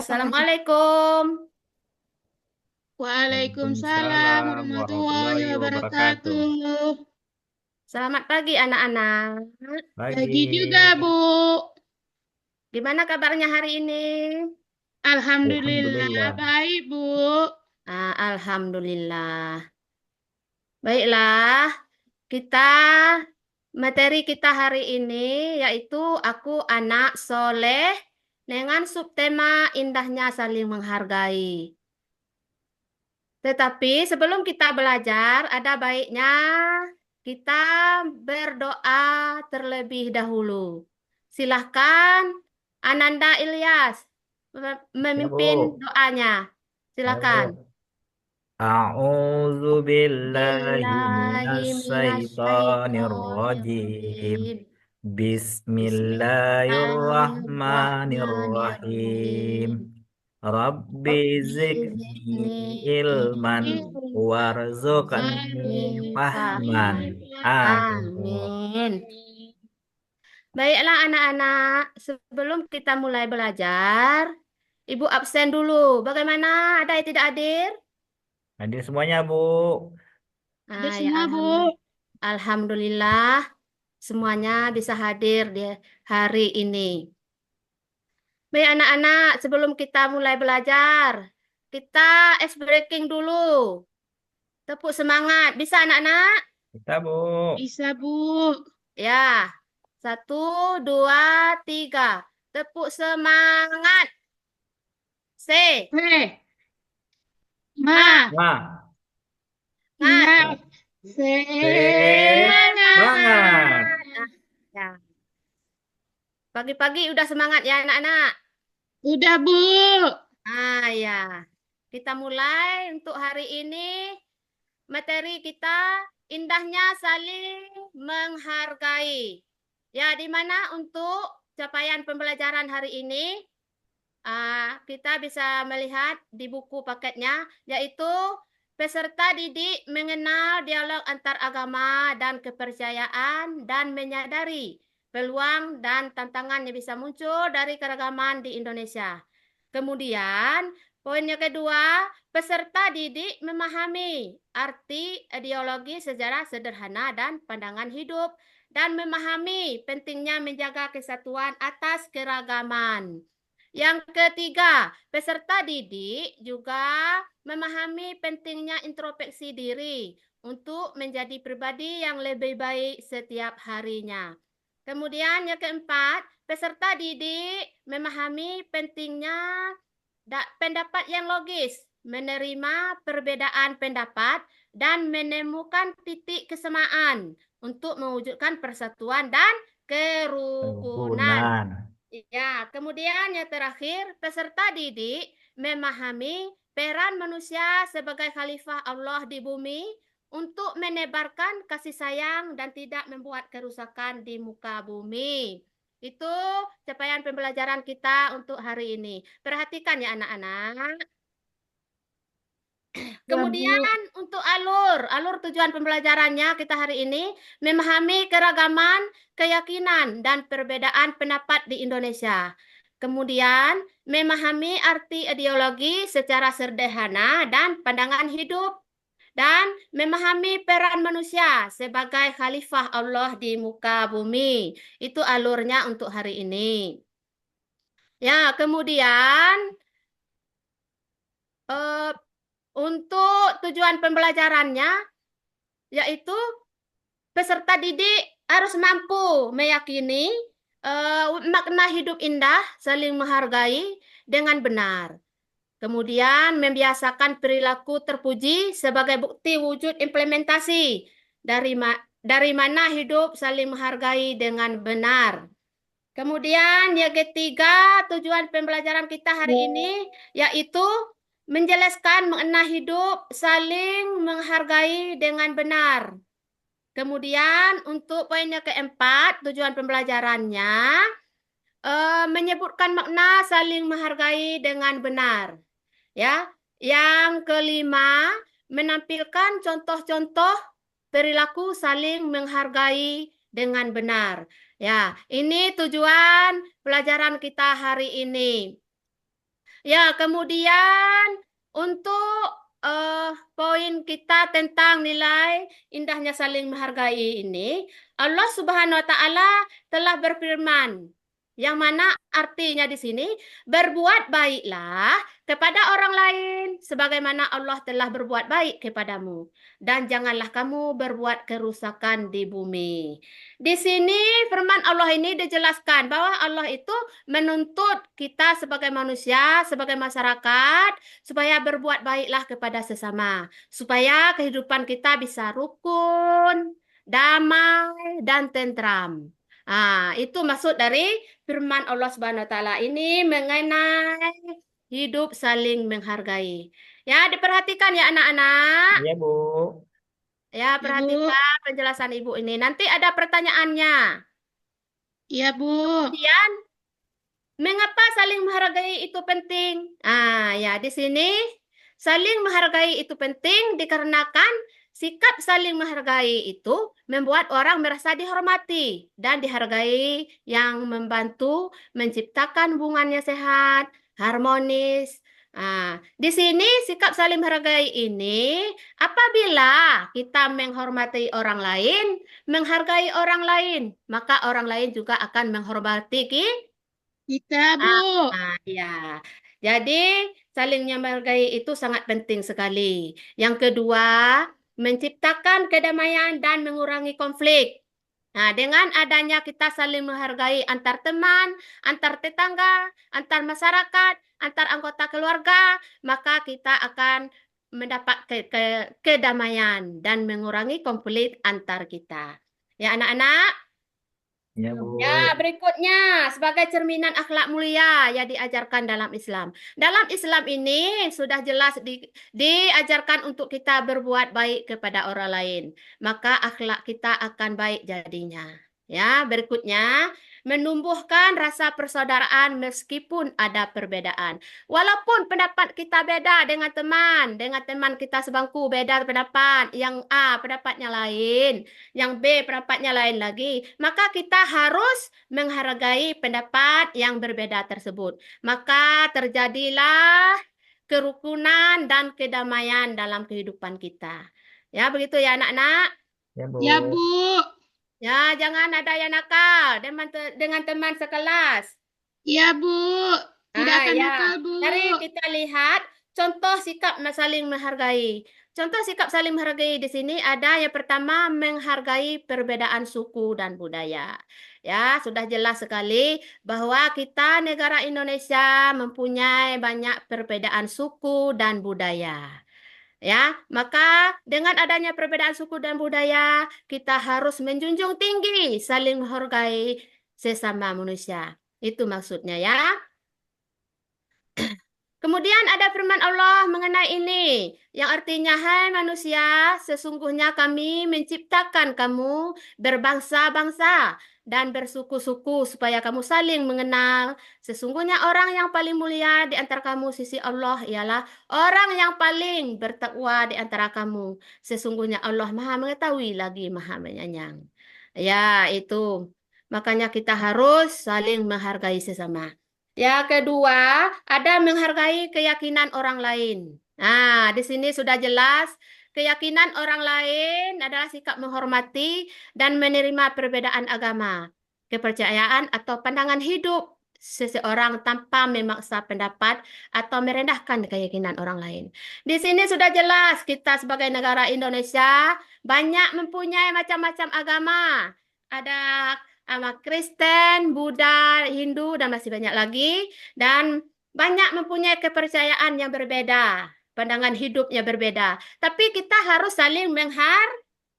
Assalamualaikum. Waalaikumsalam Waalaikumsalam warahmatullahi warahmatullahi wabarakatuh. wabarakatuh. Selamat pagi anak-anak. Pagi juga, Pagi. Bu. Gimana kabarnya hari ini? Alhamdulillah Alhamdulillah. baik, Bu. Alhamdulillah. Baiklah, kita materi kita hari ini yaitu aku anak soleh dengan subtema indahnya saling menghargai. Tetapi sebelum kita belajar, ada baiknya kita berdoa terlebih dahulu. Silahkan Ananda Ilyas Ya, memimpin Bu. doanya. Ayo, Silakan. Bu. A'udzu billahi Billahi minasyaitonir rajim. minasyaitonirrajim. Bismillahirrahmanirrahim. Bismillahirrahmanirrahim. Rabbi Rabbi zidni zidni ilman warzuqni ilman fahman. fahman. Amin, Bu. Amin. Baiklah anak-anak, sebelum kita mulai belajar, Ibu absen dulu. Bagaimana? Ada yang tidak hadir? Hadir semuanya, Bu. Ada Ya semua, Bu. Alhamdulillah semuanya bisa hadir di hari ini. Baik anak-anak, sebelum kita mulai belajar, kita ice breaking dulu. Tepuk semangat. Bisa anak-anak? Kita, Bu. Bisa, Bu. Ya. Satu, dua, tiga. Tepuk semangat. C. Hei, Ma, Wah. Semangat. ingat. Semangat. Semangat. Ah, ya. Pagi-pagi udah semangat ya anak-anak. Udah, Bu. Ya. Kita mulai untuk hari ini. Materi kita indahnya saling menghargai. Ya, di mana untuk capaian pembelajaran hari ini kita bisa melihat di buku paketnya, yaitu peserta didik mengenal dialog antar agama dan kepercayaan dan menyadari peluang dan tantangan yang bisa muncul dari keragaman di Indonesia. Kemudian, poin yang kedua, peserta didik memahami arti ideologi sejarah sederhana dan pandangan hidup dan memahami pentingnya menjaga kesatuan atas keragaman. Yang ketiga, peserta didik juga memahami pentingnya introspeksi diri untuk menjadi pribadi yang lebih baik setiap harinya. Kemudian yang keempat, peserta didik memahami pentingnya pendapat yang logis, menerima perbedaan pendapat, dan menemukan titik kesamaan untuk mewujudkan persatuan dan kerukunan. Kerukunan. Ya, kemudian yang terakhir, peserta didik memahami peran manusia sebagai khalifah Allah di bumi untuk menebarkan kasih sayang dan tidak membuat kerusakan di muka bumi. Itu capaian pembelajaran kita untuk hari ini. Perhatikan ya anak-anak. Ya, Bu. Kemudian untuk alur tujuan pembelajarannya kita hari ini memahami keragaman, keyakinan, dan perbedaan pendapat di Indonesia. Kemudian memahami arti ideologi secara sederhana dan pandangan hidup. Dan memahami peran manusia sebagai khalifah Allah di muka bumi. Itu alurnya untuk hari ini. Ya, kemudian eh, untuk tujuan pembelajarannya yaitu peserta didik harus mampu meyakini makna hidup indah, saling menghargai dengan benar. Kemudian membiasakan perilaku terpuji sebagai bukti wujud implementasi dari mana hidup saling menghargai dengan benar. Kemudian yang ketiga, tujuan pembelajaran kita hari ini yaitu menjelaskan makna hidup saling menghargai dengan benar. Kemudian untuk poin yang keempat, tujuan pembelajarannya menyebutkan makna saling menghargai dengan benar. Ya, yang kelima, menampilkan contoh-contoh perilaku saling menghargai dengan benar. Ya, ini tujuan pelajaran kita hari ini. Ya, kemudian untuk poin kita tentang nilai indahnya saling menghargai ini, Allah Subhanahu wa taala telah berfirman, yang mana artinya di sini berbuat baiklah kepada orang lain sebagaimana Allah telah berbuat baik kepadamu, dan janganlah kamu berbuat kerusakan di bumi. Di sini firman Allah ini dijelaskan bahwa Allah itu menuntut kita sebagai manusia, sebagai masyarakat, supaya berbuat baiklah kepada sesama, supaya kehidupan kita bisa rukun, damai, dan tentram. Itu maksud dari firman Allah Subhanahu wa taala ini mengenai hidup saling menghargai. Ya, diperhatikan ya anak-anak. Iya, Bu. Ya, Ya, Bu. perhatikan penjelasan Ibu ini. Nanti ada pertanyaannya. Iya, Bu. Kemudian mengapa saling menghargai itu penting? Ya, di sini saling menghargai itu penting dikarenakan sikap saling menghargai itu membuat orang merasa dihormati dan dihargai, yang membantu menciptakan hubungannya sehat, harmonis. Di sini sikap saling menghargai ini apabila kita menghormati orang lain, menghargai orang lain, maka orang lain juga akan menghormati kita. Kita, Bu. Ya. Jadi saling menghargai itu sangat penting sekali. Yang kedua, menciptakan kedamaian dan mengurangi konflik. Dengan adanya kita saling menghargai antar teman, antar tetangga, antar masyarakat, antar anggota keluarga, maka kita akan mendapat kedamaian dan mengurangi konflik antar kita. Ya, anak-anak. Iya, Bu. Ya, berikutnya sebagai cerminan akhlak mulia yang diajarkan dalam Islam. Dalam Islam ini sudah jelas diajarkan untuk kita berbuat baik kepada orang lain. Maka akhlak kita akan baik jadinya. Ya, berikutnya menumbuhkan rasa persaudaraan meskipun ada perbedaan. Walaupun pendapat kita beda dengan teman kita sebangku beda pendapat, yang A pendapatnya lain, yang B pendapatnya lain lagi, maka kita harus menghargai pendapat yang berbeda tersebut. Maka terjadilah kerukunan dan kedamaian dalam kehidupan kita. Ya, begitu ya anak-anak. Ya, Bu. Ya, Bu. Ya, jangan ada yang nakal dengan teman sekelas. Iya, Bu. Tidak akan Ya. nakal, Bu. Mari kita lihat contoh sikap saling menghargai. Contoh sikap saling menghargai di sini ada yang pertama, menghargai perbedaan suku dan budaya. Ya, sudah jelas sekali bahwa kita negara Indonesia mempunyai banyak perbedaan suku dan budaya. Ya, maka dengan adanya perbedaan suku dan budaya, kita harus menjunjung tinggi saling menghargai sesama manusia. Itu maksudnya ya. Kemudian ada firman Allah mengenai ini, yang artinya, hai manusia, sesungguhnya kami menciptakan kamu berbangsa-bangsa dan bersuku-suku supaya kamu saling mengenal. Sesungguhnya orang yang paling mulia di antara kamu sisi Allah ialah orang yang paling bertakwa di antara kamu. Sesungguhnya Allah Maha mengetahui lagi Maha menyayang. Ya, itu. Makanya kita harus saling menghargai sesama. Yang kedua, ada menghargai keyakinan orang lain. Di sini sudah jelas, keyakinan orang lain adalah sikap menghormati dan menerima perbedaan agama, kepercayaan atau pandangan hidup seseorang tanpa memaksa pendapat atau merendahkan keyakinan orang lain. Di sini sudah jelas kita sebagai negara Indonesia banyak mempunyai macam-macam agama. Ada Kristen, Buddha, Hindu, dan masih banyak lagi. Dan banyak mempunyai kepercayaan yang berbeda, pandangan hidupnya berbeda. Tapi kita harus saling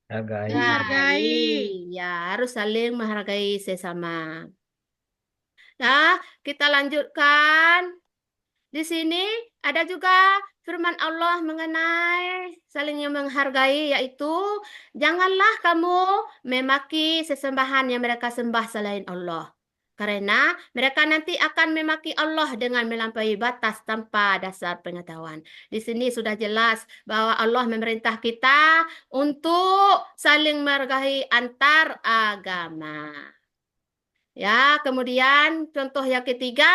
Hargai. menghargai. Ya, harus saling menghargai sesama. Nah, kita lanjutkan. Di sini ada juga firman Allah mengenai salingnya menghargai, yaitu janganlah kamu memaki sesembahan yang mereka sembah selain Allah. Karena mereka nanti akan memaki Allah dengan melampaui batas tanpa dasar pengetahuan. Di sini sudah jelas bahwa Allah memerintah kita untuk saling menghargai antar agama. Ya, kemudian contoh yang ketiga,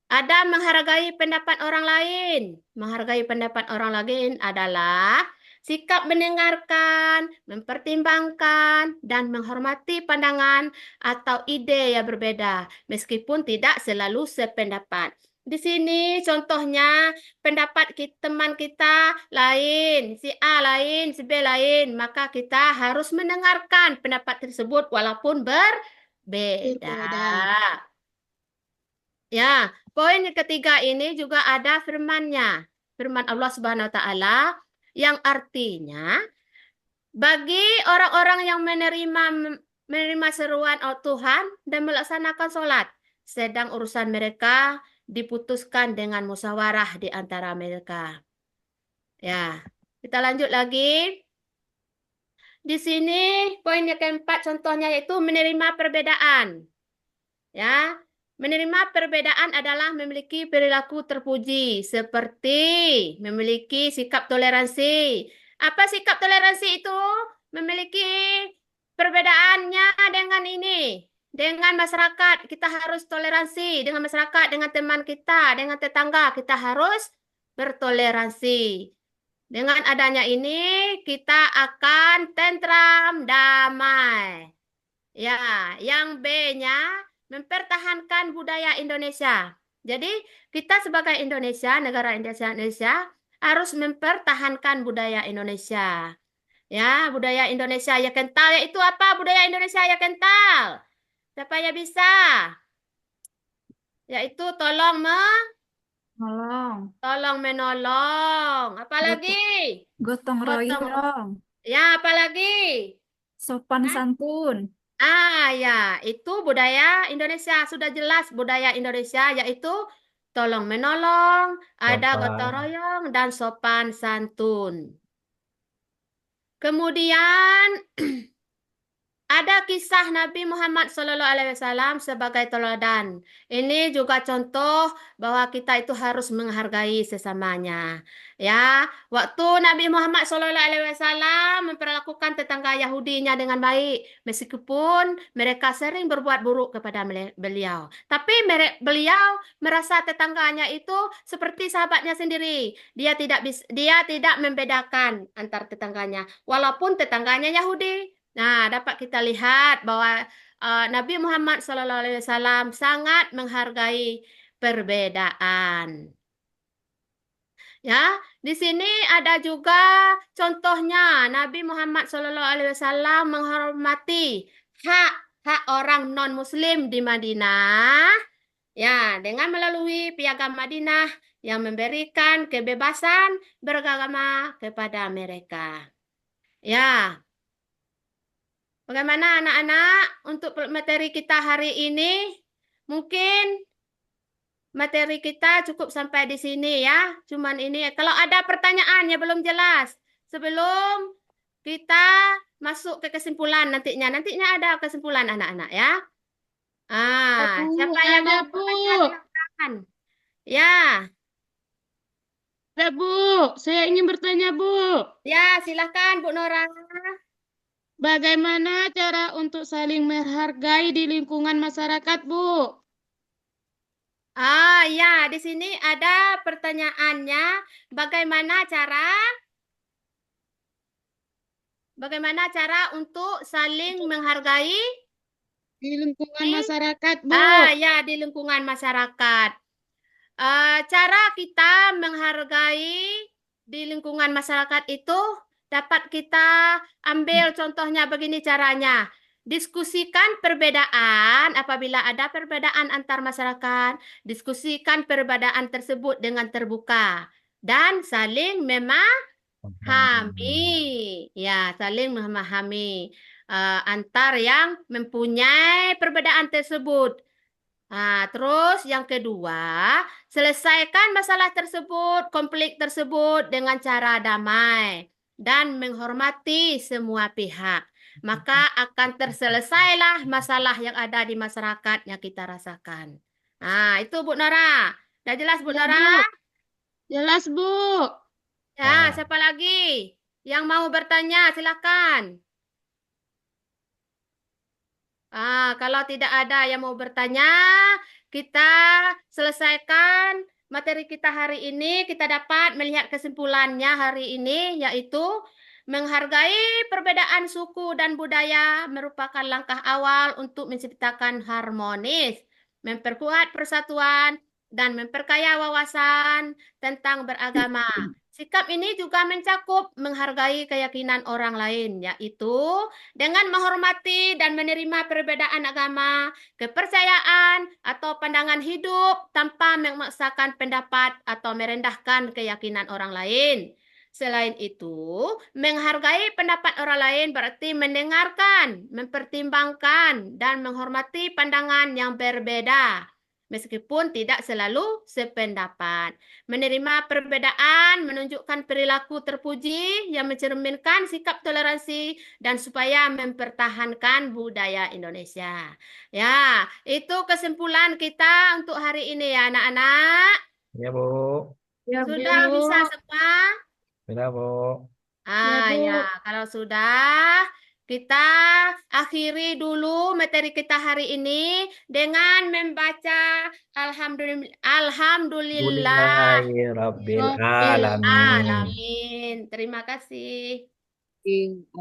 Ada menghargai pendapat orang lain. Menghargai pendapat orang lain adalah sikap mendengarkan, mempertimbangkan, dan menghormati pandangan atau ide yang berbeda, meskipun tidak selalu sependapat. Di sini contohnya pendapat teman kita lain, si A lain, si B lain, maka kita harus mendengarkan pendapat tersebut walaupun berbeda. Berbeda. Ya, poin yang ketiga ini juga ada firman-Nya. Firman Allah Subhanahu wa taala yang artinya bagi orang-orang yang menerima seruan Tuhan dan melaksanakan sholat, sedang urusan mereka diputuskan dengan musyawarah di antara mereka. Ya, kita lanjut lagi. Di sini poin yang keempat contohnya yaitu menerima perbedaan. Ya, menerima perbedaan adalah memiliki perilaku terpuji, seperti memiliki sikap toleransi. Apa sikap toleransi itu? Memiliki perbedaannya dengan ini, dengan masyarakat. Kita harus toleransi dengan masyarakat, dengan teman kita, dengan tetangga. Kita harus bertoleransi. Dengan adanya ini, kita akan tentram, damai. Ya, yang B-nya mempertahankan budaya Indonesia. Jadi, kita sebagai Indonesia, negara Indonesia, harus mempertahankan budaya Indonesia. Ya, budaya Indonesia ya kental. Yaitu apa budaya Indonesia ya kental? Siapa yang bisa? Yaitu Nolong, tolong menolong. Apalagi? gotong Gotong. royong, Ya, apalagi? sopan Hah? santun. Ya, itu budaya Indonesia. Sudah jelas budaya Indonesia yaitu tolong menolong, ada gotong Sopan. royong, dan sopan santun. Kemudian ada kisah Nabi Muhammad SAW sebagai teladan. Ini juga contoh bahwa kita itu harus menghargai sesamanya. Ya, waktu Nabi Muhammad SAW memperlakukan tetangga Yahudinya dengan baik, meskipun mereka sering berbuat buruk kepada beliau. Tapi beliau merasa tetangganya itu seperti sahabatnya sendiri. Dia tidak membedakan antar tetangganya, walaupun tetangganya Yahudi. Nah, dapat kita lihat bahwa Nabi Muhammad SAW sangat menghargai perbedaan. Ya, di sini ada juga contohnya Nabi Muhammad SAW menghormati hak orang non-Muslim di Madinah. Ya, dengan melalui piagam Madinah yang memberikan kebebasan beragama kepada mereka. Ya. Bagaimana anak-anak untuk materi kita hari ini? Mungkin materi kita cukup sampai di sini ya. Cuman ini kalau ada pertanyaan yang belum jelas sebelum kita masuk ke kesimpulan nantinya. Nantinya ada kesimpulan anak-anak ya. Bu, Siapa yang ada, mau Bu. bertanya silakan. Ya, Ada, Bu. Saya ingin bertanya, Bu. ya silakan Bu Nora. Bagaimana cara untuk saling menghargai di lingkungan masyarakat, Bu? Ya, di sini ada pertanyaannya. Bagaimana cara untuk saling menghargai Di lingkungan di masyarakat, Bu. ya di lingkungan masyarakat. Cara kita menghargai di lingkungan masyarakat itu dapat kita ambil contohnya begini caranya. Diskusikan perbedaan apabila ada perbedaan antar masyarakat, diskusikan perbedaan tersebut dengan terbuka dan saling memahami. Ya, saling memahami antar yang mempunyai perbedaan tersebut. Terus yang kedua, selesaikan masalah tersebut, konflik tersebut dengan cara damai dan menghormati semua pihak. Maka akan terselesailah masalah yang ada di masyarakat yang kita rasakan. Itu Bu Nora. Sudah jelas Bu Ya, Nora? Bu. Jelas, Bu. Ya, siapa lagi yang mau bertanya? Silakan. Kalau tidak ada yang mau bertanya, kita selesaikan materi kita hari ini. Kita dapat melihat kesimpulannya hari ini, yaitu menghargai perbedaan suku dan budaya merupakan langkah awal untuk menciptakan harmonis, memperkuat persatuan, dan memperkaya wawasan tentang beragama. Sikap ini juga mencakup menghargai keyakinan orang lain, yaitu dengan menghormati dan menerima perbedaan agama, kepercayaan, atau pandangan hidup tanpa memaksakan pendapat atau merendahkan keyakinan orang lain. Selain itu, menghargai pendapat orang lain berarti mendengarkan, mempertimbangkan, dan menghormati pandangan yang berbeda, meskipun tidak selalu sependapat. Menerima perbedaan menunjukkan perilaku terpuji yang mencerminkan sikap toleransi dan supaya mempertahankan budaya Indonesia. Ya, itu kesimpulan kita untuk hari ini ya, anak-anak. Ya, Bu. Ya, Sudah Bu. bisa semua? Sudah, Bu. Ah, Bu. ya, kalau sudah, kita akhiri dulu materi kita hari ini dengan membaca Alhamdulillah Rabbil Rabbil alamin. alamin. Terima kasih. alamin.